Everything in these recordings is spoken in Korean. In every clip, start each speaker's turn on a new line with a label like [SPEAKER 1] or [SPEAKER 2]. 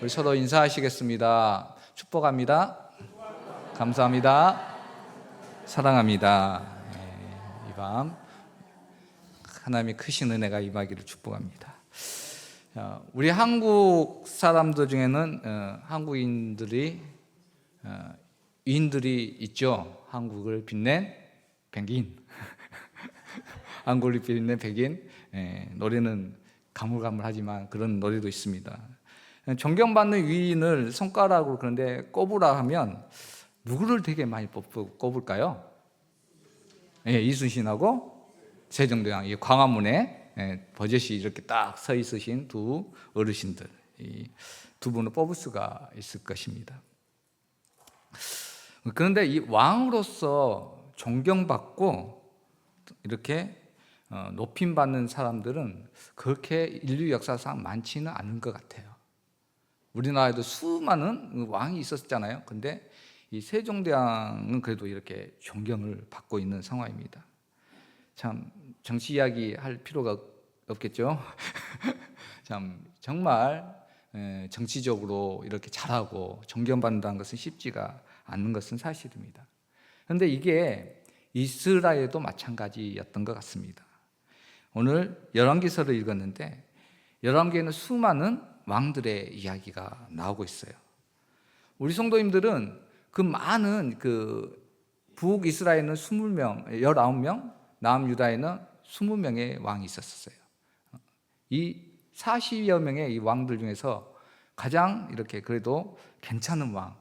[SPEAKER 1] 우리 서로 인사하시겠습니다. 축복합니다. 감사합니다. 사랑합니다. 이 밤 하나님의 크신 은혜가 임하기를 축복합니다. 우리 한국 사람들 중에는 한국인들이 위인들이 있죠. 한국을 빛낸 백인. 한국을 빛낸 백인. 노래는 가물가물하지만 그런 노래도 있습니다. 존경받는 위인을 손가락으로 그런데 꼽으라 하면 누구를 되게 많이 꼽을까요? 이순신하고 세종대왕, 이 광화문에 버젓이 이렇게 딱 서 있으신 두 어르신들, 이 두 분을 뽑을 수가 있을 것입니다. 그런데 이 왕으로서 존경받고 이렇게 높임받는 사람들은 그렇게 인류 역사상 많지는 않은 것 같아요. 우리나라에도 수많은 왕이 있었잖아요. 근데 이 세종대왕은 그래도 이렇게 존경을 받고 있는 상황입니다. 참 정치 이야기 할 필요가 없겠죠. 참 정말 정치적으로 이렇게 잘하고 존경받는다는 것은 쉽지가 않는 것은 사실입니다. 그런데 이게 이스라엘도 마찬가지였던 것 같습니다. 오늘 열왕기서를 읽었는데 열왕기에는 수많은 왕들의 이야기가 나오고 있어요. 우리 성도님들은 그 많은 북이스라엘은 20명, 19명, 남유다에는 20명의 왕이 있었어요. 이 40여 명의 이 왕들 중에서 가장 이렇게 그래도 괜찮은 왕,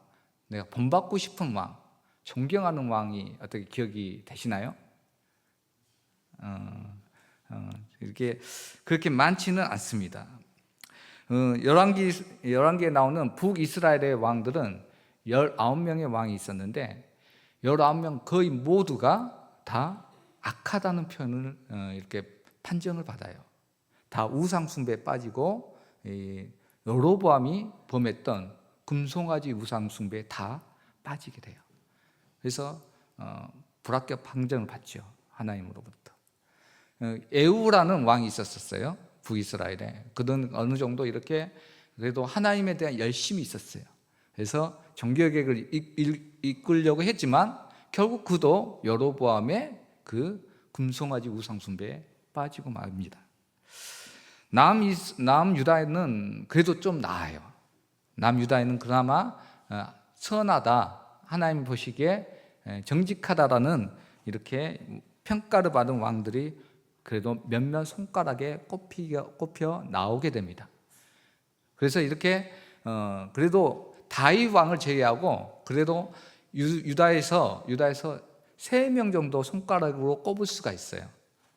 [SPEAKER 1] 내가 본받고 싶은 왕, 존경하는 왕이 어떻게 기억이 되시나요? 이렇게 그렇게 많지는 않습니다. 열왕기에 나오는 북이스라엘의 왕들은 19명의 왕이 있었는데 19명 거의 모두가 다 악하다는 표현을 이렇게 판정을 받아요. 다 우상숭배에 빠지고 여로보암이 범했던 금송아지 우상숭배에 다 빠지게 돼요. 그래서 불합격 판정을 받죠. 하나님으로부터. 에우라는 왕이 있었어요. 북이스라엘에. 그는 어느 정도 이렇게 그래도 하나님에 대한 열심이 있었어요. 그래서 정교계획을 이끌려고 했지만 결국 그도 여로보암의 그 금송아지 우상숭배에 빠지고 맙니다. 남유다에는 그래도 좀 나아요. 남유다에는 그나마 선하다, 하나님 보시기에 정직하다라는 이렇게 평가를 받은 왕들이 그래도 몇몇 손가락에 꼽혀 나오게 됩니다. 그래서 이렇게 그래도 다윗 왕을 제외하고 그래도 유다에서 3명 정도 손가락으로 꼽을 수가 있어요.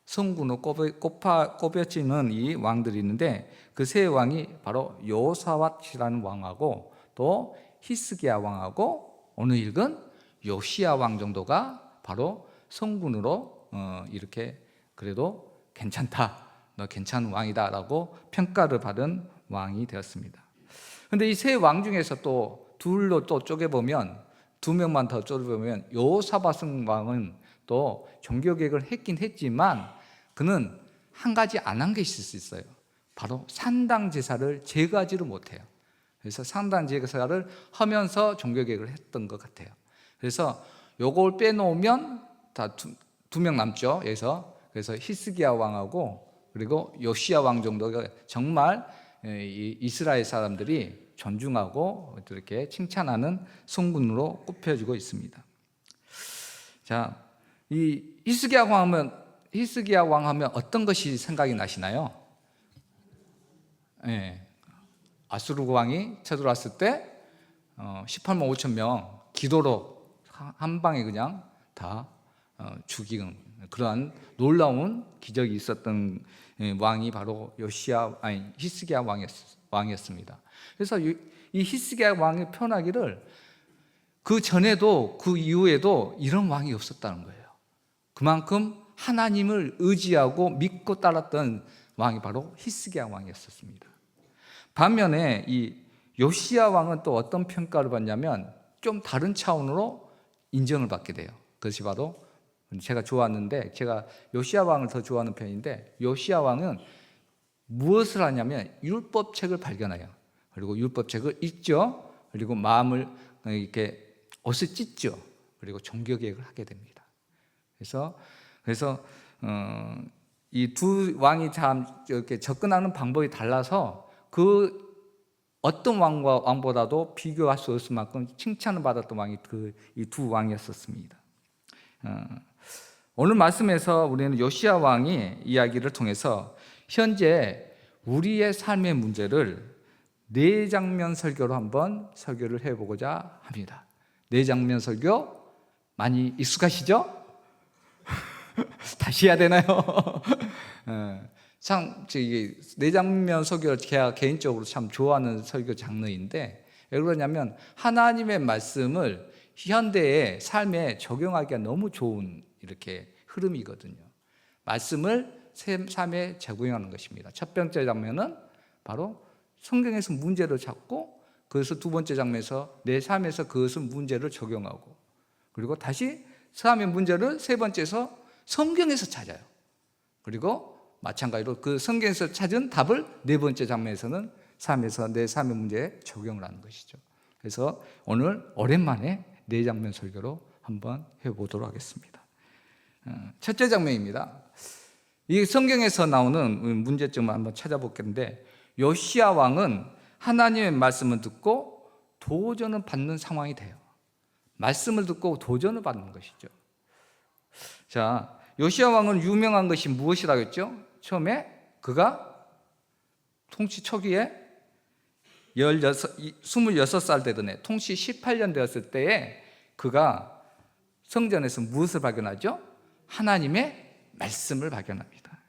[SPEAKER 1] 성군으로 꼽혀지는 이 왕들이 있는데 그 세 왕이 바로 요사왓이라는 왕하고 또 히스기야 왕하고 오늘 읽은 요시야 왕 정도가 바로 성군으로 이렇게 그래도 괜찮다, 너 괜찮은 왕이다라고 평가를 받은 왕이 되었습니다. 그런데 이 세 왕 중에서 또 둘로 또 쪼개보면 2명만 더 쪼개보면 요사밧 왕은 또 종교개혁을 했긴 했지만 그는 한 가지 안 한 게 있을 수 있어요. 바로 산당 제사를 제거하지를 못해요. 그래서 산당 제사를 하면서 종교개혁을 했던 것 같아요. 그래서 요걸 빼놓으면 다 두 명 남죠. 그래서 히스기야 왕하고 그리고 요시야 왕 정도가 정말 이스라엘 사람들이 존중하고 이렇게 칭찬하는 성군으로 꼽혀지고 있습니다. 자, 이 히스기야 왕 하면 어떤 것이 생각이 나시나요? 아수르 왕이 쳐들어왔을 때 18만 5천 명 기도로 한 방에 그냥 다 죽이는 그러한 놀라운 기적이 있었던 왕이 바로 히스기야 왕이었습니다. 그래서 이 히스기야 왕이 표현하기를 그 전에도 그 이후에도 이런 왕이 없었다는 거예요. 그만큼 하나님을 의지하고 믿고 따랐던 왕이 바로 히스기야 왕이었습니다. 반면에 이 요시야 왕은 또 어떤 평가를 받냐면 좀 다른 차원으로 인정을 받게 돼요. 그것이 바로 제가 좋았는데 제가 요시야 왕을 더 좋아하는 편인데 요시야 왕은 무엇을 하냐면 율법책을 발견해요. 그리고 율법책을 읽죠. 그리고 마음을 이렇게 옷을 찢죠. 그리고 종교 개혁을 하게 됩니다. 그래서 이 두 왕이 참 이렇게 접근하는 방법이 달라서 그 어떤 왕보다도 비교할 수 없을 만큼 칭찬을 받았던 왕이 이 두 왕이었었습니다. 오늘 말씀에서 우리는 요시야 왕의 이야기를 통해서 현재 우리의 삶의 문제를 4장면 설교로 한번 설교를 해보고자 합니다. 4장면 설교 많이 익숙하시죠? 다시 해야 되나요? 참, 4장면 설교를 제가 개인적으로 참 좋아하는 설교 장르인데, 왜 그러냐면 하나님의 말씀을 현대의 삶에 적용하기가 너무 좋은 이렇게 흐름이거든요. 말씀을 삶에 적용하는 것입니다. 첫 번째 장면은 바로 성경에서 문제를 찾고, 그래서 두 번째 장면에서 내 삶에서 그것을 문제를 적용하고, 그리고 다시 삶의 문제를 세 번째에서 성경에서 찾아요. 그리고 마찬가지로 그 성경에서 찾은 답을 네 번째 장면에서는 삶에서 내 삶의 문제에 적용을 하는 것이죠. 그래서 오늘 오랜만에 4장면 설교로 한번 해보도록 하겠습니다. 첫째 장면입니다. 이 성경에서 나오는 문제점을 한번 찾아보겠는데, 요시야 왕은 하나님의 말씀을 듣고 도전을 받는 상황이 돼요. 말씀을 듣고 도전을 받는 것이죠. 자, 요시야 왕은 유명한 것이 무엇이라고 했죠? 처음에 그가 통치 초기에 26살 되던 해, 통치 18년 되었을 때에 그가 성전에서 무엇을 발견하죠? 하나님의 말씀을 발견합니다.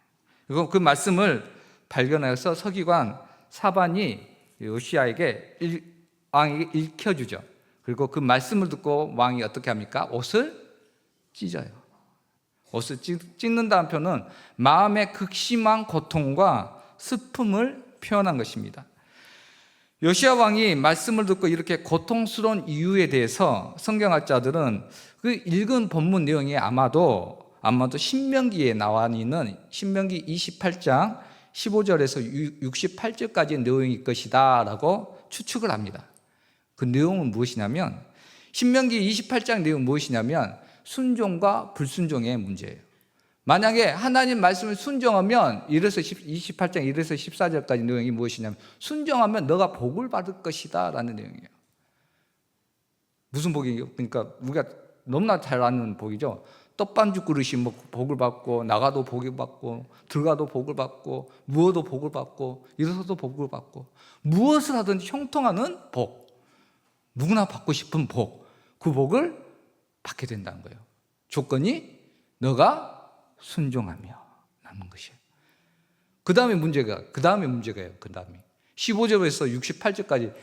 [SPEAKER 1] 그리고 그 말씀을 발견해서 서기관 사반이 요시야에게 왕에게 읽혀주죠. 그리고 그 말씀을 듣고 왕이 어떻게 합니까? 옷을 찢어요. 옷을 찢는다는 표현은 마음의 극심한 고통과 슬픔을 표현한 것입니다. 요시야 왕이 말씀을 듣고 이렇게 고통스러운 이유에 대해서 성경학자들은 그 읽은 본문 내용이 아마도 신명기에 나와 있는 신명기 28장 15절에서 68절까지의 내용일 것이다 라고 추측을 합니다. 그 내용은 무엇이냐면, 신명기 28장 내용은 무엇이냐면 순종과 불순종의 문제예요. 만약에 하나님 말씀을 순종하면, 28장 1에서 14절까지 내용이 무엇이냐면 순종하면 너가 복을 받을 것이다 라는 내용이에요. 무슨 복이에요? 그러니까 우리가 너무나 잘 아는 복이죠. 떡반죽 그릇이 복을 받고, 나가도 복을 받고, 들어가도 복을 받고, 누워도 복을 받고, 일어서도 복을 받고, 무엇을 하든지 형통하는 복, 누구나 받고 싶은 복, 그 복을 받게 된다는 거예요. 조건이 너가 순종하며 남는 것이에요. 그 다음에 문제가요. 그 다음에 15절에서 68절까지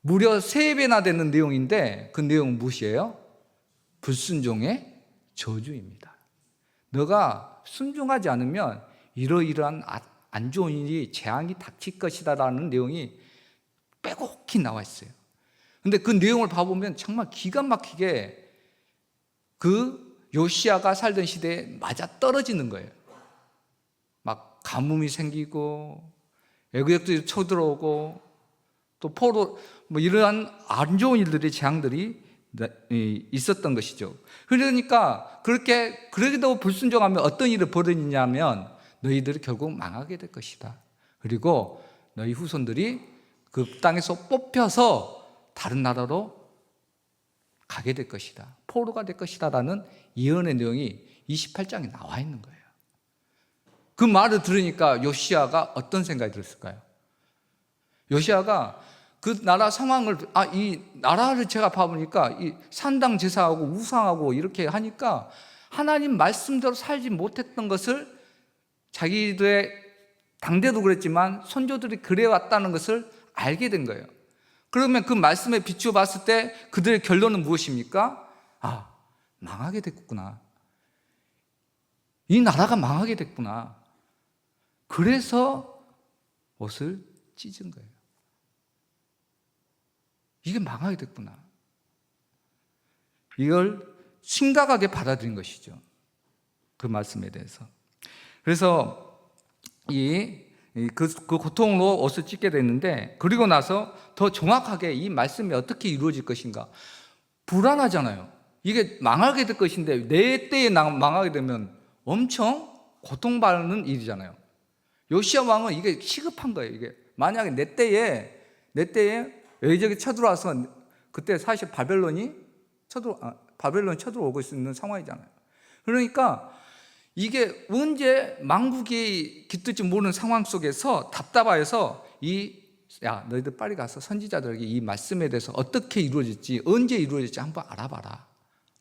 [SPEAKER 1] 무려 3배나 되는 내용인데, 그 내용은 무엇이에요? 불순종의 저주입니다. 너가 순종하지 않으면 이러이러한 안 좋은 일이, 재앙이 닥칠 것이다 라는 내용이 빼곡히 나와 있어요. 근데 그 내용을 봐보면 정말 기가 막히게 그 요시야가 살던 시대에 맞아 떨어지는 거예요. 막 가뭄이 생기고, 애국역들이 쳐들어오고, 또 포로, 이러한 안 좋은 일들이, 재앙들이 있었던 것이죠. 그러니까 그래도 불순종하면 어떤 일이 벌어지냐면 너희들이 결국 망하게 될 것이다. 그리고 너희 후손들이 그 땅에서 뽑혀서 다른 나라로 가게 될 것이다. 포로가 될 것이다 라는 예언의 내용이 28장에 나와 있는 거예요. 그 말을 들으니까 요시야가 어떤 생각이 들었을까요? 요시야가 그 나라 상황을, 이 나라를 제가 봐보니까 이 산당 제사하고 우상하고 이렇게 하니까 하나님 말씀대로 살지 못했던 것을, 자기들의 당대도 그랬지만 선조들이 그래왔다는 것을 알게 된 거예요. 그러면 그 말씀에 비추어 봤을 때 그들의 결론은 무엇입니까? 망하게 됐구나. 이 나라가 망하게 됐구나. 그래서 옷을 찢은 거예요. 이게 망하게 됐구나. 이걸 심각하게 받아들인 것이죠. 그 말씀에 대해서. 그래서 이 그 고통으로 옷을 찢게 됐는데, 그리고 나서 더 정확하게 이 말씀이 어떻게 이루어질 것인가 불안하잖아요. 이게 망하게 될 것인데 내 때에 망하게 되면 엄청 고통받는 일이잖아요. 요시야 왕은 이게 시급한 거예요. 이게 만약에 내 때에 여기저기 쳐들어와서, 그때 사실 바벨론이 쳐들어오고 있는 상황이잖아요. 그러니까 이게 언제 망국이 깃들지 모르는 상황 속에서 답답해서 야, 너희들 빨리 가서 선지자들에게 이 말씀에 대해서 어떻게 이루어질지, 언제 이루어질지 한번 알아봐라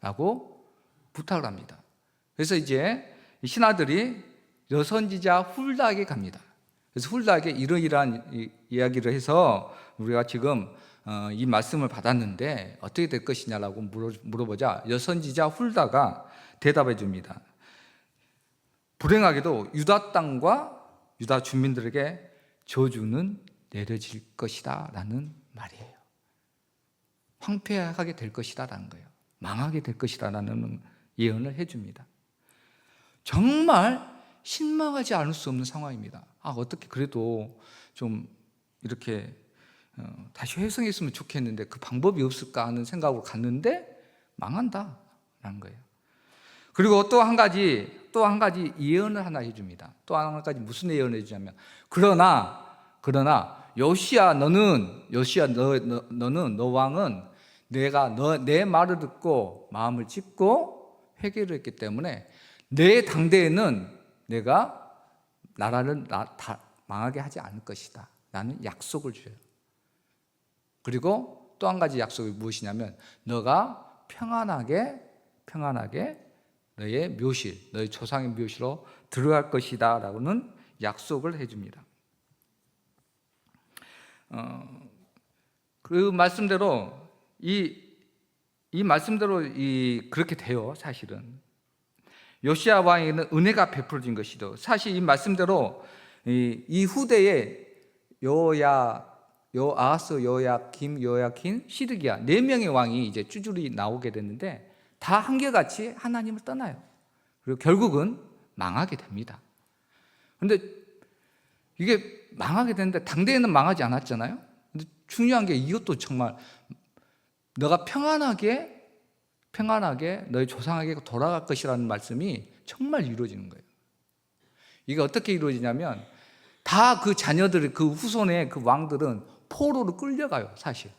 [SPEAKER 1] 라고 부탁을 합니다. 그래서 이제 신하들이 여선지자 훌다에게 갑니다. 그래서 훌다에게 이러이러한 이야기를 해서 우리가 지금 이 말씀을 받았는데 어떻게 될 것이냐라고 물어보자 여선지자 훌다가 대답해 줍니다. 불행하게도 유다 땅과 유다 주민들에게 저주는 내려질 것이다 라는 말이에요. 황폐하게 될 것이다 라는 거예요. 망하게 될 것이다 라는 예언을 해줍니다. 정말 실망하지 않을 수 없는 상황입니다. 어떻게 그래도 좀 이렇게 다시 회성했으면 좋겠는데 그 방법이 없을까 하는 생각으로 갔는데 망한다 라는 거예요. 그리고 또 한 가지 예언을 하나 해줍니다. 또 한 가지 무슨 예언을 해주냐면, 그러나 요시야 너는 너 왕은 내가 내 말을 듣고 마음을 찢고 회개를 했기 때문에 내 당대에는 내가 나라를 다 망하게 하지 않을 것이다 라는 약속을 줘요. 그리고 또 한 가지 약속이 무엇이냐면, 너가 평안하게 너의 묘실, 너의 조상의 묘실로 들어갈 것이다 라고는 약속을 해줍니다. 그 말씀대로 이 말씀대로 그렇게 돼요. 사실은 요시야 왕에게는 은혜가 베풀어진 것이죠. 사실 이 말씀대로 이 후대에 요아스, 요야김, 요야킨, 시드기야 4명의 왕이 이제 쭈쭈리 나오게 됐는데 다 한결같이 하나님을 떠나요. 그리고 결국은 망하게 됩니다. 그런데 이게 망하게 되는데 당대에는 망하지 않았잖아요. 근데 중요한 게 이것도 정말 너가 평안하게 너희 조상에게 돌아갈 것이라는 말씀이 정말 이루어지는 거예요. 이게 어떻게 이루어지냐면, 다 그 자녀들, 그 후손의 그 왕들은 포로로 끌려가요. 사실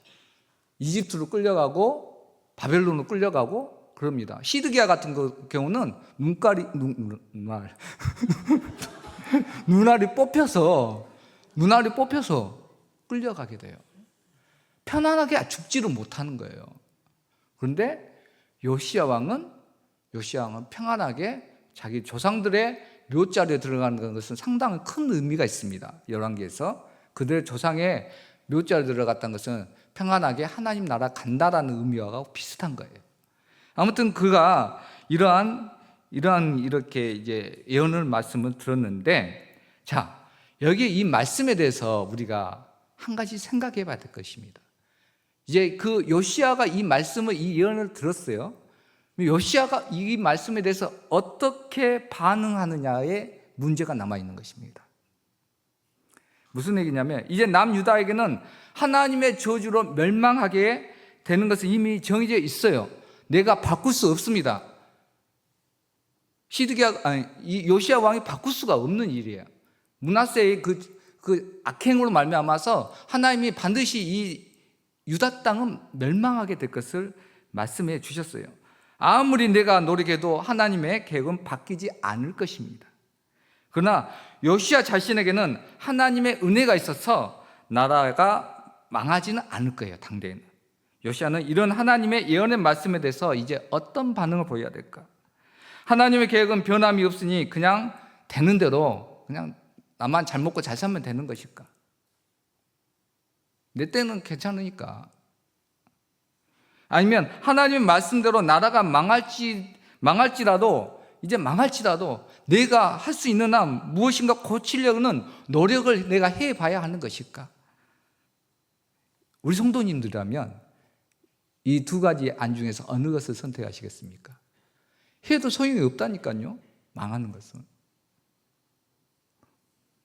[SPEAKER 1] 이집트로 끌려가고 바벨론으로 끌려가고 그럽니다. 시드기야 같은 경우는 눈알이 뽑혀서 끌려가게 돼요. 편안하게 죽지를 못하는 거예요. 그런데 요시야 왕은 평안하게 자기 조상들의 묘자리에 들어가는 것은 상당히 큰 의미가 있습니다. 열왕기에서 그들의 조상의 묘자리에 들어갔다는 것은 평안하게 하나님 나라 간다라는 의미와 비슷한 거예요. 아무튼 그가 이러한 이렇게 이제 예언을 말씀을 들었는데, 자, 여기 이 말씀에 대해서 우리가 한 가지 생각해 봐야 될 것입니다. 이제 그 요시야가 이 예언을 들었어요. 요시야가 이 말씀에 대해서 어떻게 반응하느냐에 문제가 남아 있는 것입니다. 무슨 얘기냐면, 이제 남유다에게는 하나님의 저주로 멸망하게 되는 것은 이미 정해져 있어요. 내가 바꿀 수 없습니다. 이 요시야 왕이 바꿀 수가 없는 일이에요. 므낫세의 그 악행으로 말미암아서 하나님이 반드시 이 유다 땅은 멸망하게 될 것을 말씀해 주셨어요. 아무리 내가 노력해도 하나님의 계획은 바뀌지 않을 것입니다. 그러나 요시야 자신에게는 하나님의 은혜가 있어서 나라가 망하지는 않을 거예요. 당대에는. 요시야는 이런 하나님의 예언의 말씀에 대해서 이제 어떤 반응을 보여야 될까? 하나님의 계획은 변함이 없으니 그냥 되는 대로 그냥 나만 잘 먹고 잘 살면 되는 것일까? 내 때는 괜찮으니까. 아니면 하나님의 말씀대로 나라가 망할지라도 내가 할 수 있는 한 무엇인가 고치려는 노력을 내가 해봐야 하는 것일까? 우리 성도님들이라면 이 두 가지 안 중에서 어느 것을 선택하시겠습니까? 해도 소용이 없다니까요. 망하는 것은.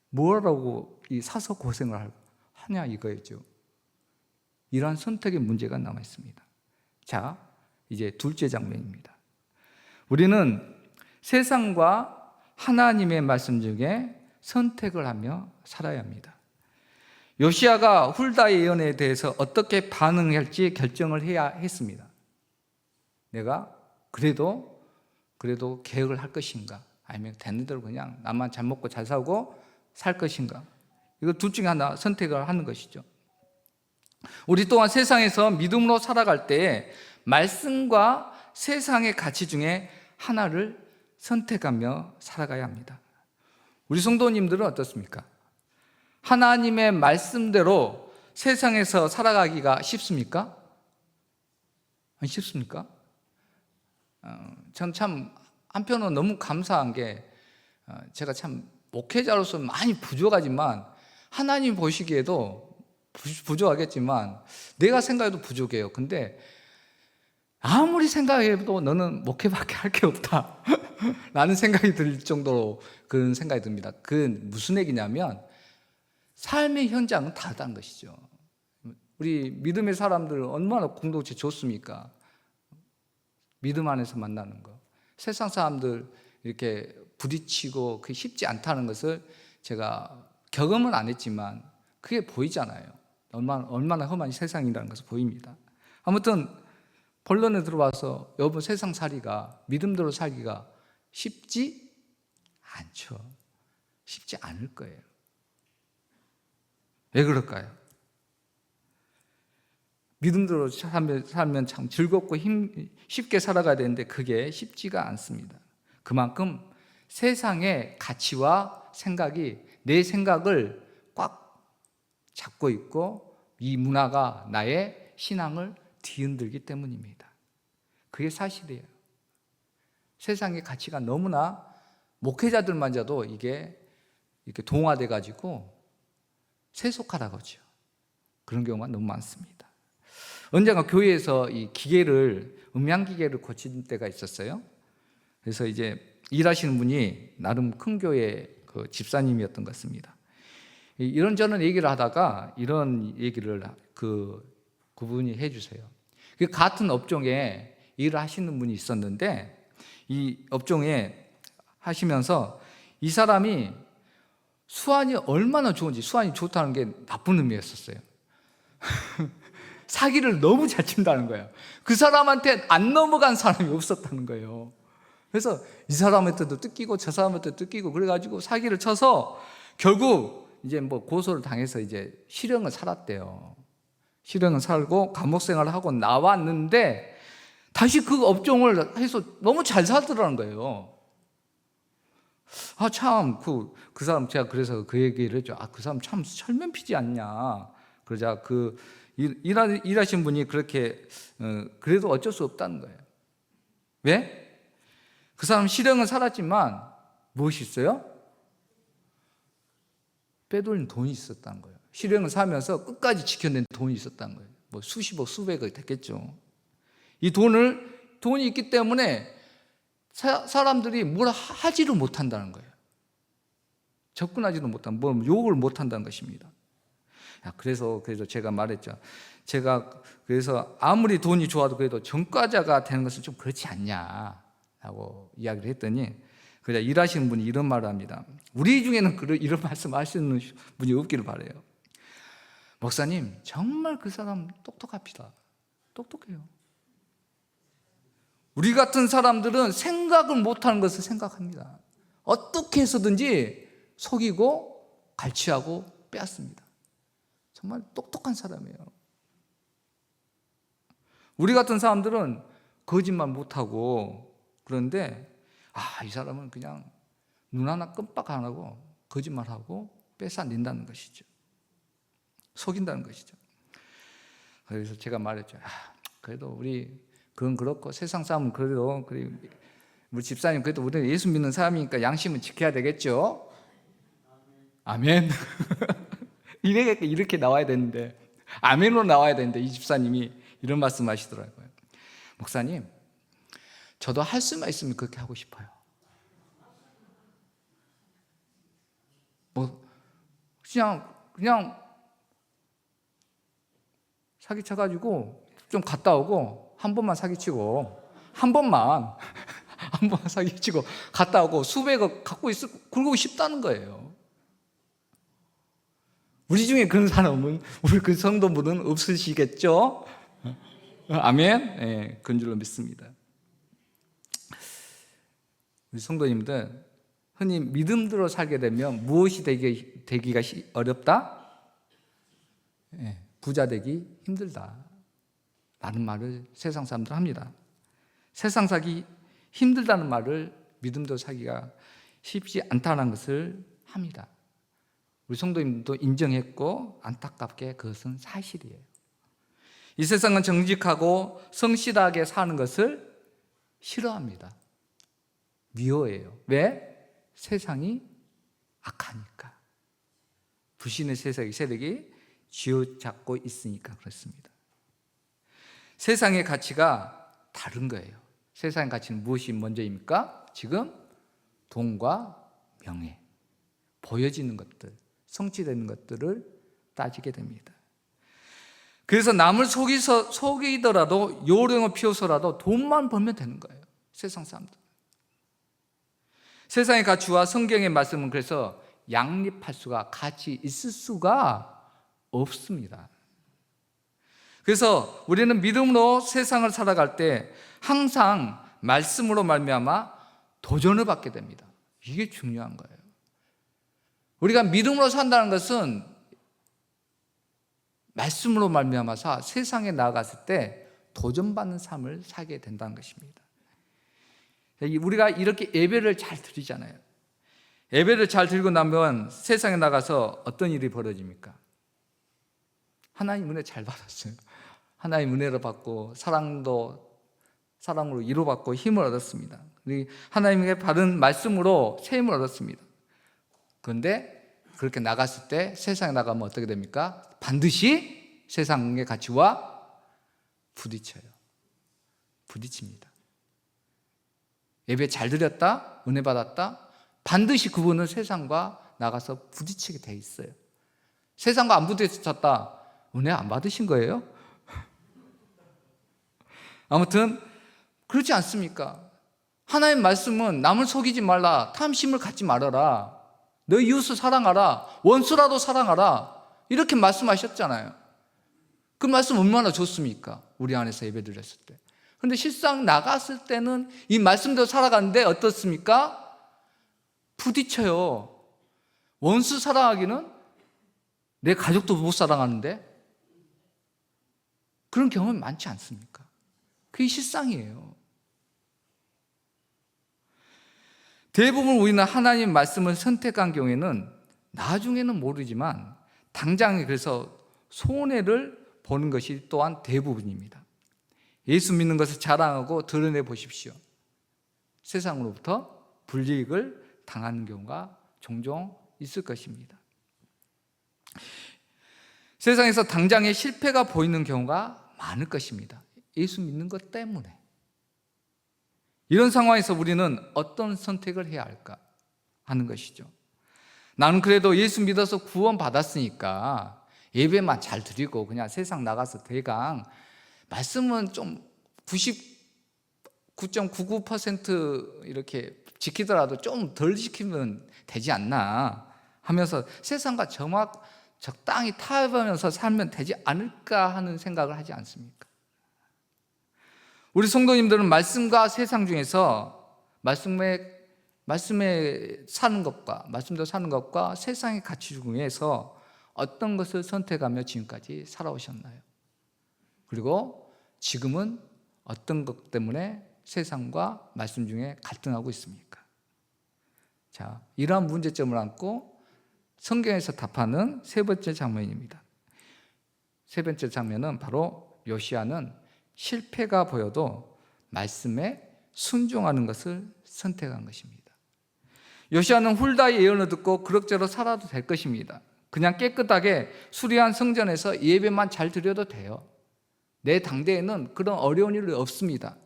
[SPEAKER 1] 뭐라고 사서 고생을 하냐 이거였죠. 이러한 선택의 문제가 남아 있습니다. 자, 이제 둘째 장면입니다. 우리는 세상과 하나님의 말씀 중에 선택을 하며 살아야 합니다. 요시야가 훌다의 예언에 대해서 어떻게 반응할지 결정을 해야 했습니다. 내가 그래도 개혁을 할 것인가, 아니면 되는 대로 그냥 나만 잘 먹고 잘 살고 살 것인가, 이거 둘 중에 하나 선택을 하는 것이죠. 우리 또한 세상에서 믿음으로 살아갈 때 말씀과 세상의 가치 중에 하나를 선택하며 살아가야 합니다. 우리 성도님들은 어떻습니까? 하나님의 말씀대로 세상에서 살아가기가 쉽습니까? 안 쉽습니까? 전 참 한편으로 너무 감사한 게, 제가 참 목회자로서 많이 부족하지만 하나님 보시기에도 부족하겠지만 내가 생각해도 부족해요. 근데 아무리 생각해도 너는 목회밖에 할 게 없다 라는 생각이 들 정도로 그런 생각이 듭니다. 그 무슨 얘기냐면 삶의 현장은 다르다는 것이죠. 우리 믿음의 사람들 얼마나 공동체 좋습니까? 믿음 안에서 만나는 거. 세상 사람들 이렇게 부딪히고 그게 쉽지 않다는 것을 제가 경험은 안 했지만 그게 보이잖아요. 얼마나 험한 세상이라는 것을 보입니다. 아무튼 본론에 들어와서 여러분, 세상 살이가, 믿음대로 살기가 쉽지 않죠. 쉽지 않을 거예요. 왜 그럴까요? 믿음대로 살면 참 즐겁고 쉽게 살아가야 되는데 그게 쉽지가 않습니다. 그만큼 세상의 가치와 생각이 내 생각을 꽉 잡고 있고 이 문화가 나의 신앙을 뒤흔들기 때문입니다. 그게 사실이에요. 세상의 가치가 너무나 목회자들마저도 이게 이렇게 동화돼 가지고 세속하다고 하죠. 그런 경우가 너무 많습니다. 언젠가 교회에서 이 음향 기계를 고친 때가 있었어요. 그래서 이제 일하시는 분이 나름 큰 교회 그 집사님이었던 것 같습니다. 이런저런 얘기를 하다가 이런 얘기를 그분이 해주세요. 같은 업종에 일을 하시는 분이 있었는데 이 업종에 하시면서 이 사람이 수완이 얼마나 좋은지, 수완이 좋다는 게 나쁜 의미였었어요. 사기를 너무 잘 친다는 거예요. 그 사람한테 안 넘어간 사람이 없었다는 거예요. 그래서 이 사람한테도 뜯기고 저 사람한테도 뜯기고 그래가지고 사기를 쳐서 결국 이제 뭐 고소를 당해서 이제 실형을 살았대요. 실형을 살고 감옥 생활을 하고 나왔는데 다시 그 업종을 해서 너무 잘 살더라는 거예요. 참, 그 사람, 제가 그래서 그 얘기를 했죠. 그 사람 참 철면피지 않냐. 그러자 일하신 분이 그렇게, 그래도 어쩔 수 없다는 거예요. 왜? 그 사람 실형은 살았지만 무엇이 있어요? 빼돌린 돈이 있었다는 거예요. 실형을 살면서 끝까지 지켜낸 돈이 있었다는 거예요. 뭐 수십억, 수백억이 됐겠죠. 이 돈이 있기 때문에 사람들이 뭘 하지를 못한다는 거예요. 접근하지도 못한, 뭐 욕을 못한다는 것입니다. 그래서 제가 말했죠. 그래서 아무리 돈이 좋아도 그래도 전과자가 되는 것은 좀 그렇지 않냐라고 이야기를 했더니 그냥 일하시는 분이 이런 말을 합니다. 우리 중에는 이런 말씀 하시는 분이 없기를 바라요. 목사님, 정말 그 사람 똑똑합니다. 똑똑해요. 우리 같은 사람들은 생각을 못하는 것을 생각합니다. 어떻게 해서든지 속이고 갈취하고 빼앗습니다. 정말 똑똑한 사람이에요. 우리 같은 사람들은 거짓말 못하고 그런데 이 사람은 그냥 눈 하나 끔빡 안 하고 거짓말하고 뺏어낸다는 것이죠. 속인다는 것이죠. 그래서 제가 말했죠. 그래도 그건 그렇고 세상 사람은 그래도 우리 집사님 그래도 우리는 예수 믿는 사람이니까 양심은 지켜야 되겠죠. 아멘. 이렇게 나와야 되는데 아멘으로 나와야 되는데 이 집사님이 이런 말씀하시더라고요. 목사님, 저도 할 수만 있으면 그렇게 하고 싶어요. 그냥 사기쳐가지고 좀 갔다 오고 한 번만 사기치고 한 번만 사기치고 갔다 오고 수백억 갖고 그러고 싶다는 거예요. 우리 중에 그런 사람은 우리 그 성도분은 없으시겠죠? 아멘. 네, 그런 줄로 믿습니다. 우리 성도님들, 흔히 믿음대로 살게 되면 무엇이 되기가 어렵다? 네, 부자 되기 힘들다 라는 말을 세상 사람들 합니다. 세상 살기 힘들다는 말을 믿음대로 살기가 쉽지 않다는 것을 합니다. 우리 성도님도 인정했고 안타깝게 그것은 사실이에요. 이 세상은 정직하고 성실하게 사는 것을 싫어합니다. 미워해요. 왜? 세상이 악하니까. 불신의 세력이 쥐어잡고 있으니까 그렇습니다. 세상의 가치가 다른 거예요. 세상의 가치는 무엇이 먼저입니까? 지금 돈과 명예, 보여지는 것들, 성취되는 것들을 따지게 됩니다. 그래서 남을 속이더라도 요령을 피워서라도 돈만 벌면 되는 거예요. 세상 사람들. 세상의 가치와 성경의 말씀은 그래서 양립할 수가, 같이 있을 수가 없습니다. 그래서 우리는 믿음으로 세상을 살아갈 때 항상 말씀으로 말미암아 도전을 받게 됩니다. 이게 중요한 거예요. 우리가 믿음으로 산다는 것은 말씀으로 말미암아서 세상에 나아갔을 때 도전받는 삶을 살게 된다는 것입니다. 우리가 이렇게 예배를 잘 드리잖아요. 예배를 잘 드리고 나면 세상에 나가서 어떤 일이 벌어집니까? 하나님 은혜 잘 받았어요. 하나님 은혜를 받고 사랑으로 위로받고 힘을 얻었습니다. 하나님의 받은 말씀으로 새 힘을 얻었습니다. 그런데 그렇게 나갔을 때 세상에 나가면 어떻게 됩니까? 반드시 세상의 가치와 부딪힙니다. 예배 잘 드렸다, 은혜 받았다, 반드시 그분은 세상과 나가서 부딪히게 돼 있어요. 세상과 안 부딪혔다, 은혜 안 받으신 거예요? 아무튼 그렇지 않습니까? 하나님 말씀은 남을 속이지 말라, 탐심을 갖지 말아라, 너 이웃을 사랑하라, 원수라도 사랑하라, 이렇게 말씀하셨잖아요. 그 말씀 얼마나 좋습니까? 우리 안에서 예배 드렸을 때. 그런데 실상 나갔을 때는 이 말씀대로 살아가는데 어떻습니까? 부딪혀요. 원수 사랑하기는 내 가족도 못 사랑하는데 그런 경험이 많지 않습니까? 그게 실상이에요. 대부분 우리는 하나님 말씀을 선택한 경우에는 나중에는 모르지만 당장에 그래서 손해를 보는 것이 또한 대부분입니다. 예수 믿는 것을 자랑하고 드러내 보십시오. 세상으로부터 불이익을 당하는 경우가 종종 있을 것입니다. 세상에서 당장의 실패가 보이는 경우가 많을 것입니다. 예수 믿는 것 때문에. 이런 상황에서 우리는 어떤 선택을 해야 할까 하는 것이죠. 나는 그래도 예수 믿어서 구원 받았으니까 예배만 잘 드리고 그냥 세상 나가서 대강 말씀은 좀 99.99% 이렇게 지키더라도 좀 덜 지키면 되지 않나 하면서 세상과 적당히 타협하면서 살면 되지 않을까 하는 생각을 하지 않습니까? 우리 성도님들은 말씀과 세상 중에서 말씀에 사는 것과 말씀대로 사는 것과 세상의 가치 중에서 어떤 것을 선택하며 지금까지 살아오셨나요? 그리고 지금은 어떤 것 때문에 세상과 말씀 중에 갈등하고 있습니까? 자, 이러한 문제점을 안고 성경에서 답하는 세 번째 장면입니다. 세 번째 장면은 바로 요시야는 실패가 보여도 말씀에 순종하는 것을 선택한 것입니다. 요시야는 훌다의 예언을 듣고 그럭저럭 살아도 될 것입니다. 그냥 깨끗하게 수리한 성전에서 예배만 잘 드려도 돼요. 내 당대에는 그런 어려운 일이 없습니다.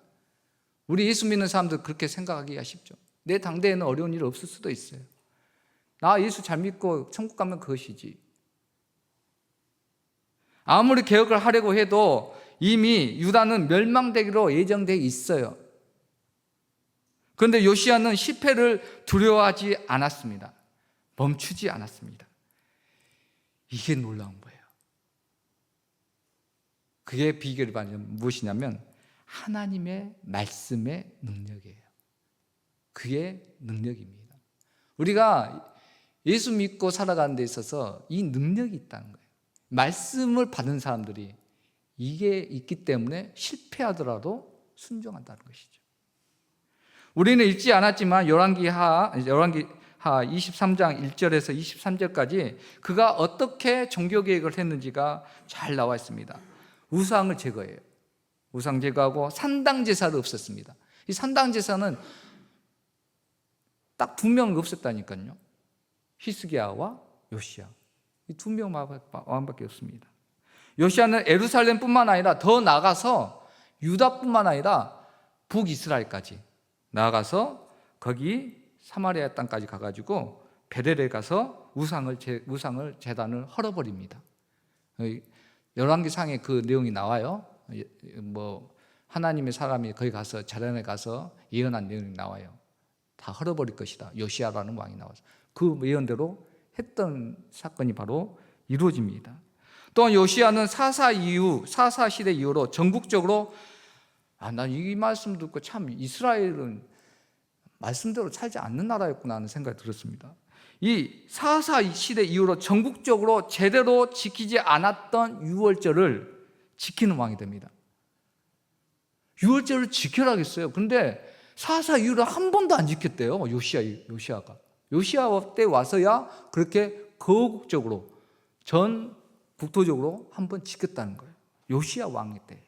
[SPEAKER 1] 우리 예수 믿는 사람들 그렇게 생각하기가 쉽죠. 내 당대에는 어려운 일 없을 수도 있어요. 나 예수 잘 믿고 천국 가면 그것이지. 아무리 개혁을 하려고 해도 이미 유다는 멸망되기로 예정되어 있어요. 그런데 요시야는 실패를 두려워하지 않았습니다. 멈추지 않았습니다. 이게 놀라운 거예요. 그게 비결이 무엇이냐면 하나님의 말씀의 능력이에요. 그게 능력입니다. 우리가 예수 믿고 살아가는 데 있어서 이 능력이 있다는 거예요. 말씀을 받은 사람들이 이게 있기 때문에 실패하더라도 순종한다는 것이죠. 우리는 읽지 않았지만 열왕기하 23장 1절에서 23절까지 그가 어떻게 종교개혁을 했는지가 잘 나와 있습니다. 우상을 제거해요. 우상 제거하고 산당제사를 없앴습니다. 이 산당제사는 딱 두 명 없앴다니까요. 히스기야와 요시야. 이 두 명 왕밖에 없습니다. 요시야는 예루살렘뿐만 아니라 더 나가서 유다뿐만 아니라 북이스라엘까지 나가서 거기 사마리아 땅까지 가가지고 베델에 가서 우상을 제단을 헐어버립니다. 열왕기상에 그 내용이 나와요. 뭐 하나님의 사람이 거기 가서 제단에 가서 예언한 내용이 나와요. 다 헐어버릴 것이다. 요시야라는 왕이 나와서 그 예언대로 했던 사건이 바로 이루어집니다. 또한 요시야는 사사 시대 이후로 전국적으로 난 이 말씀 듣고 참 이스라엘은 말씀대로 살지 않는 나라였구나 하는 생각이 들었습니다. 이 사사 시대 이후로 전국적으로 제대로 지키지 않았던 유월절을 지키는 왕이 됩니다. 유월절을 지켜라겠어요. 그런데 사사 이후로 한 번도 안 지켰대요. 요시야가. 요시야 때 와서야 그렇게 거국적으로 전 국토적으로 한 번 지켰다는 거예요. 요시야 왕 때.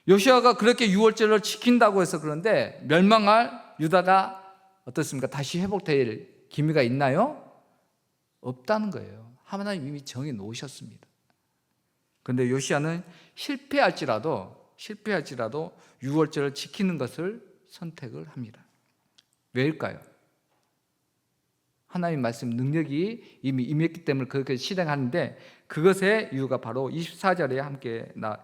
[SPEAKER 1] 요시야가 그렇게 유월절을 지킨다고 해서 그런데 멸망할 유다가 어떻습니까? 다시 회복될 기미가 있나요? 없다는 거예요. 하나님 이미 정해 놓으셨습니다. 그런데 요시야는 실패할지라도 유월절을 지키는 것을 선택을 합니다. 왜일까요? 하나님 말씀 능력이 이미 임했기 때문에 그렇게 실행하는데 그것의 이유가 바로 24절에 함께 나와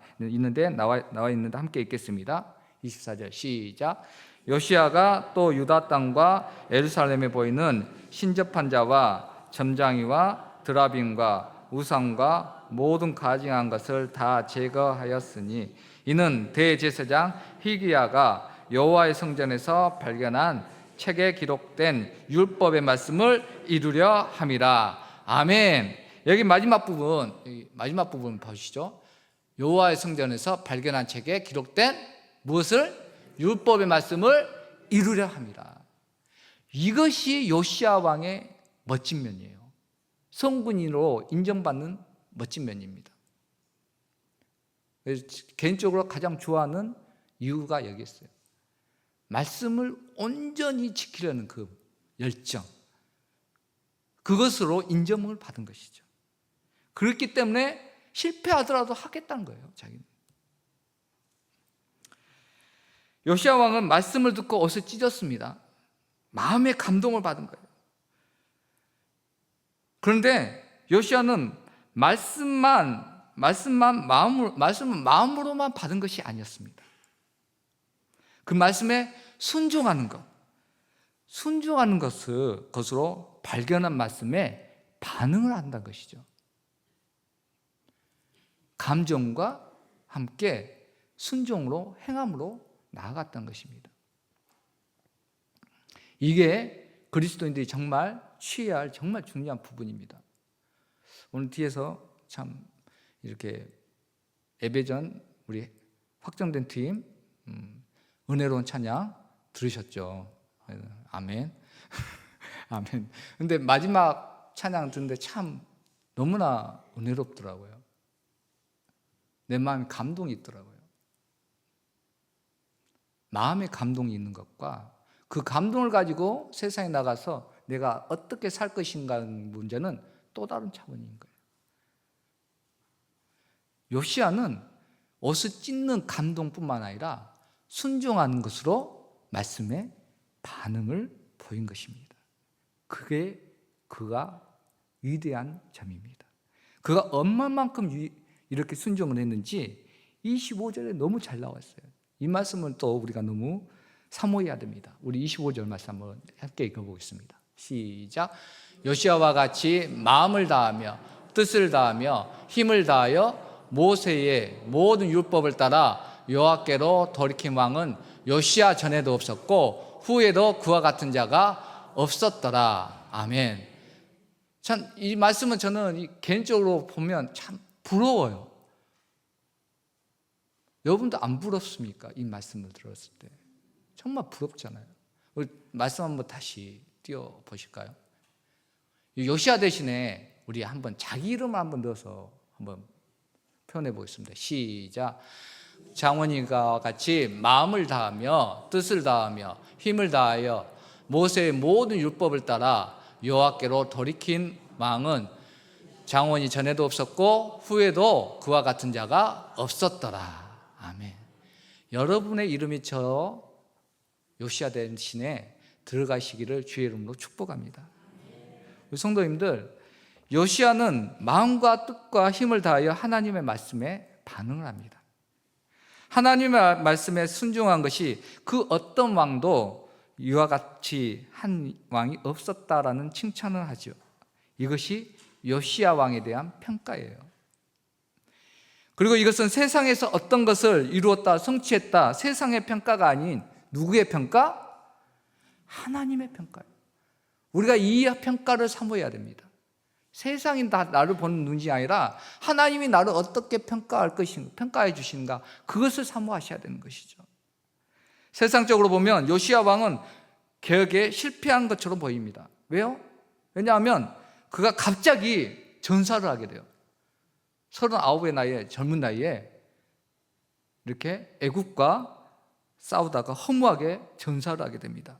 [SPEAKER 1] 있는데 함께 읽겠습니다. 24절 시작. 요시야가 또 유다 땅과 예루살렘에 보이는 신접한 자와 점장이와 드라빔과 우상과 모든 가증한 것을 다 제거하였으니 이는 대제사장 히기야가 여호와의 성전에서 발견한 책에 기록된 율법의 말씀을 이루려 함이라. 아멘. 여기 마지막 부분 보시죠. 여호와의 성전에서 발견한 책에 기록된 무엇을? 율법의 말씀을 이루려 함이라. 이것이 요시야 왕의 멋진 면이에요. 성군인으로 인정받는 멋진 면입니다. 개인적으로 가장 좋아하는 이유가 여기 있어요. 말씀을 온전히 지키려는 그 열정, 그것으로 인정을 받은 것이죠. 그렇기 때문에 실패하더라도 하겠다는 거예요, 자기는. 요시야 왕은 말씀을 듣고 옷을 찢었습니다. 마음의 감동을 받은 거예요. 그런데 요시야는 말씀을 마음으로만 받은 것이 아니었습니다. 그 말씀에 순종하는 것으로 발견한 말씀에 반응을 한다는 것이죠. 감정과 함께 순종으로 행함으로 나아갔다는 것입니다. 이게 그리스도인들이 정말 취해야 할 정말 중요한 부분입니다. 오늘 뒤에서 참 이렇게 예배전 우리 확정된 팀 은혜로운 찬양 들으셨죠? 아멘. 아멘. 근데 마지막 찬양 듣는데 참 너무나 은혜롭더라고요. 내 마음에 감동이 있더라고요. 마음에 감동이 있는 것과 그 감동을 가지고 세상에 나가서 내가 어떻게 살 것인가 하는 문제는 또 다른 차원인 거예요. 요시야는 옷을 찢는 감동뿐만 아니라 순종하는 것으로 말씀에 반응을 보인 것입니다. 그게 그가 위대한 점입니다. 그가 얼마만큼 이렇게 순종을 했는지 25절에 너무 잘 나왔어요. 이 말씀은 또 우리가 너무 사모해야 됩니다. 우리 25절 말씀 한번 함께 읽어보겠습니다. 시작. 요시아와 같이 마음을 다하며 뜻을 다하며 힘을 다하여 모세의 모든 율법을 따라 여호와께로 돌이킨 왕은 요시아 전에도 없었고 후에도 그와 같은 자가 없었더라. 아멘. 참 이 말씀은 저는 개인적으로 보면 참 부러워요. 여러분도 안 부럽습니까? 이 말씀을 들었을 때 정말 부럽잖아요. 우리 말씀 한번 다시 띄워 보실까요? 요시아 대신에 우리 한번 자기 이름을 한번 넣어서 한번 표현해 보겠습니다. 시작. 장원이가 같이 마음을 다하며 뜻을 다하며 힘을 다하여 모세의 모든 율법을 따라 여호와께로 돌이킨 왕은 장원이 전에도 없었고 후에도 그와 같은 자가 없었더라. 아멘. 여러분의 이름이 저 요시아 대신에 들어가시기를 주의 이름으로 축복합니다. 우리 성도님들, 요시아는 마음과 뜻과 힘을 다하여 하나님의 말씀에 반응을 합니다. 하나님의 말씀에 순종한 것이 그 어떤 왕도 이와 같이 한 왕이 없었다라는 칭찬을 하죠. 이것이 요시아 왕에 대한 평가예요. 그리고 이것은 세상에서 어떤 것을 이루었다, 성취했다, 세상의 평가가 아닌 누구의 평가? 하나님의 평가예요. 우리가 이 평가를 사모해야 됩니다. 세상이 다 나를 보는 눈이 아니라 하나님이 나를 어떻게 평가할 것인가, 평가해 주시는가, 그것을 사모하셔야 되는 것이죠. 세상적으로 보면 요시아 왕은 개혁에 실패한 것처럼 보입니다. 왜요? 왜냐하면 그가 갑자기 전사를 하게 돼요. 39의 나이에, 젊은 나이에 이렇게 애국과 싸우다가 허무하게 전사를 하게 됩니다.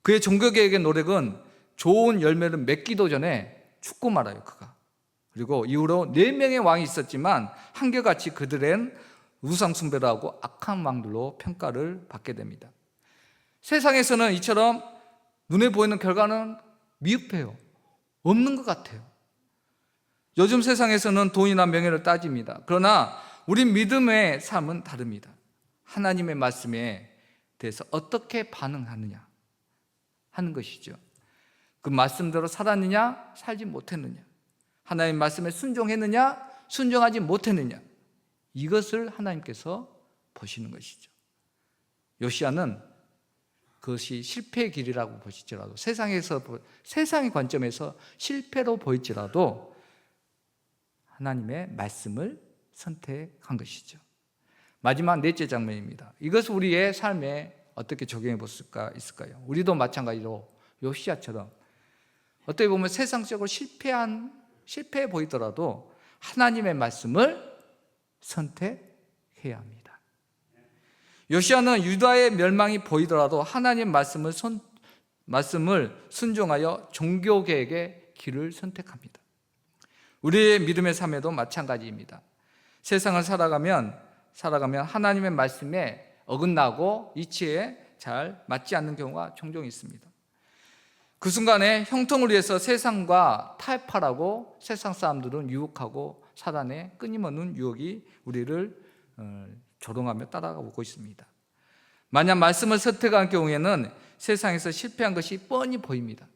[SPEAKER 1] 그의 종교개혁의 노력은 좋은 열매를 맺기도 전에 죽고 말아요, 그가. 그리고 이후로 4명의 왕이 있었지만 한결같이 그들은 우상숭배를 하고 악한 왕들로 평가를 받게 됩니다. 세상에서는 이처럼 눈에 보이는 결과는 미흡해요. 없는 것 같아요. 요즘 세상에서는 돈이나 명예를 따집니다. 그러나 우리 믿음의 삶은 다릅니다. 하나님의 말씀에 대해서 어떻게 반응하느냐 하는 것이죠. 그 말씀대로 살았느냐, 살지 못했느냐, 하나님의 말씀에 순종했느냐, 순종하지 못했느냐, 이것을 하나님께서 보시는 것이죠. 요시아는 그것이 실패의 길이라고 보실지라도, 세상의 관점에서 실패로 보일지라도 하나님의 말씀을 선택한 것이죠. 마지막 넷째 장면입니다. 이것을 우리의 삶에 어떻게 적용해 볼 수가 있을까요? 우리도 마찬가지로 요시아처럼 어떻게 보면 세상적으로 실패해 보이더라도 하나님의 말씀을 선택해야 합니다. 요시아는 유다의 멸망이 보이더라도 하나님의 말씀을 순종하여 종교개혁의 길을 선택합니다. 우리의 믿음의 삶에도 마찬가지입니다. 세상을 살아가면 하나님의 말씀에 어긋나고 이치에 잘 맞지 않는 경우가 종종 있습니다. 그 순간에 형통을 위해서 세상과 타협하라고 세상 사람들은 유혹하고 사단의 끊임없는 유혹이 우리를 조롱하며 따라가고 있습니다. 만약 말씀을 선택한 경우에는 세상에서 실패한 것이 뻔히 보입니다.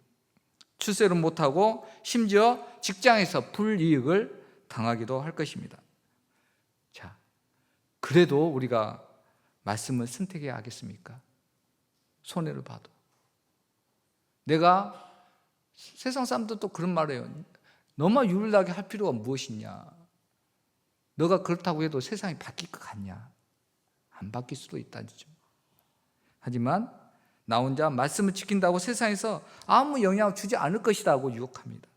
[SPEAKER 1] 출세를 못하고 심지어 직장에서 불이익을 당하기도 할 것입니다. 자, 그래도 우리가 말씀을 선택해야 하겠습니까? 손해를 봐도. 내가 세상 사람들도 그런 말을 해요. 너만 유일하게 할 필요가 무엇이냐? 너가 그렇다고 해도 세상이 바뀔 것 같냐? 안 바뀔 수도 있다죠. 하지만 나 혼자 말씀을 지킨다고 세상에서 아무 영향을 주지 않을 것이라고 유혹합니다.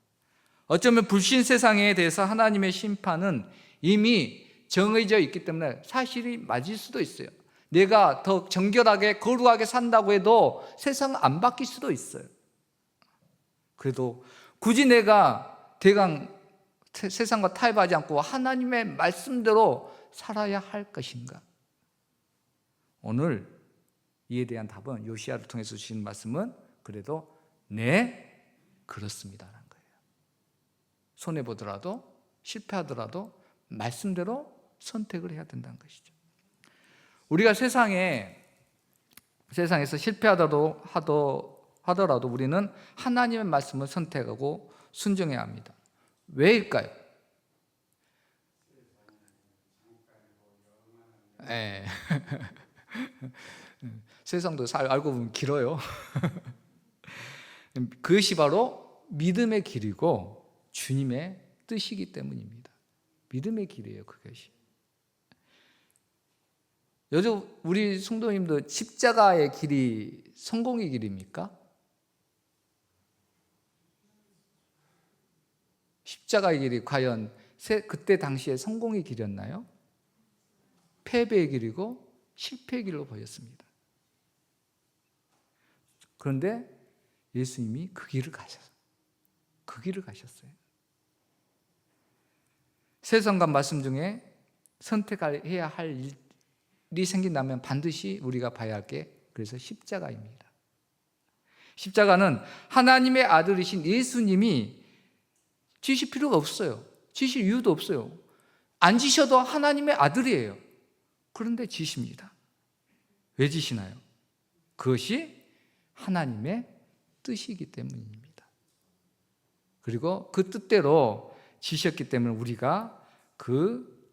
[SPEAKER 1] 어쩌면 불신 세상에 대해서 하나님의 심판은 이미 정해져 있기 때문에 사실이 맞을 수도 있어요. 내가 더 정결하게 거룩하게 산다고 해도 세상은 안 바뀔 수도 있어요. 그래도 굳이 내가 세상과 타협하지 않고 하나님의 말씀대로 살아야 할 것인가? 오늘 이에 대한 답은 요시아를 통해서 주신 말씀은 그래도 네, 그렇습니다라는 거예요. 손해보더라도 실패하더라도 말씀대로 선택을 해야 된다는 것이죠. 우리가 세상에서 실패하더라도 우리는 하나님의 말씀을 선택하고 순종해야 합니다. 왜일까요? 네. 세상도 알고 보면 길어요. 그것이 바로 믿음의 길이고 주님의 뜻이기 때문입니다. 믿음의 길이에요, 그것이. 요즘 우리 성도님들 십자가의 길이 성공의 길입니까? 십자가의 길이 과연 그때 당시에 성공의 길이었나요? 패배의 길이고 실패의 길로 보였습니다. 그런데 예수님이 그 길을 가셨어요. 세상과 말씀 중에 선택해야 할 일이 생긴다면 반드시 우리가 봐야 할 게 그래서 십자가입니다. 십자가는 하나님의 아들이신 예수님이 지실 필요가 없어요. 지실 이유도 없어요. 안 지셔도 하나님의 아들이에요. 그런데 지십니다. 왜 지시나요? 그것이 하나님의 뜻이기 때문입니다. 그리고 그 뜻대로 지셨기 때문에 우리가 그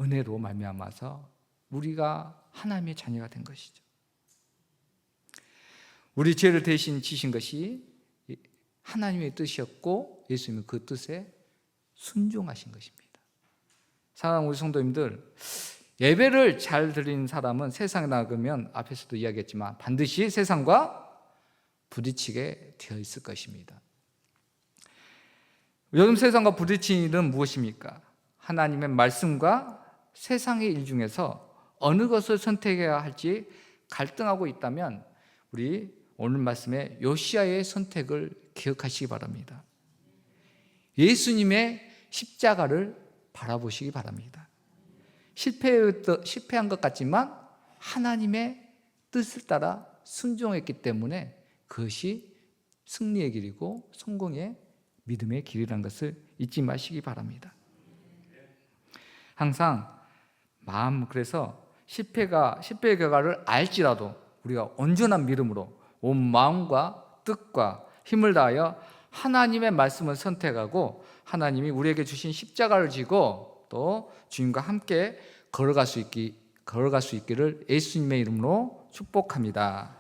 [SPEAKER 1] 은혜로 말미암아서 우리가 하나님의 자녀가 된 것이죠. 우리 죄를 대신 지신 것이 하나님의 뜻이었고 예수님은 그 뜻에 순종하신 것입니다. 사랑하는 우리 성도님들, 예배를 잘 드리는 사람은 세상에 나가면 앞에서도 이야기했지만 반드시 세상과 부딪히게 되어 있을 것입니다. 요즘 세상과 부딪히는 일은 무엇입니까? 하나님의 말씀과 세상의 일 중에서 어느 것을 선택해야 할지 갈등하고 있다면 우리 오늘 말씀에 요시야의 선택을 기억하시기 바랍니다. 예수님의 십자가를 바라보시기 바랍니다. 실패한 것 같지만 하나님의 뜻을 따라 순종했기 때문에 그것이 승리의 길이고 성공의 믿음의 길이라는 것을 잊지 마시기 바랍니다. 항상 그래서 실패의 결과를 알지라도 우리가 온전한 믿음으로 온 마음과 뜻과 힘을 다하여 하나님의 말씀을 선택하고 하나님이 우리에게 주신 십자가를 지고 또 주님과 함께 걸어갈 수 있기를 예수님의 이름으로 축복합니다.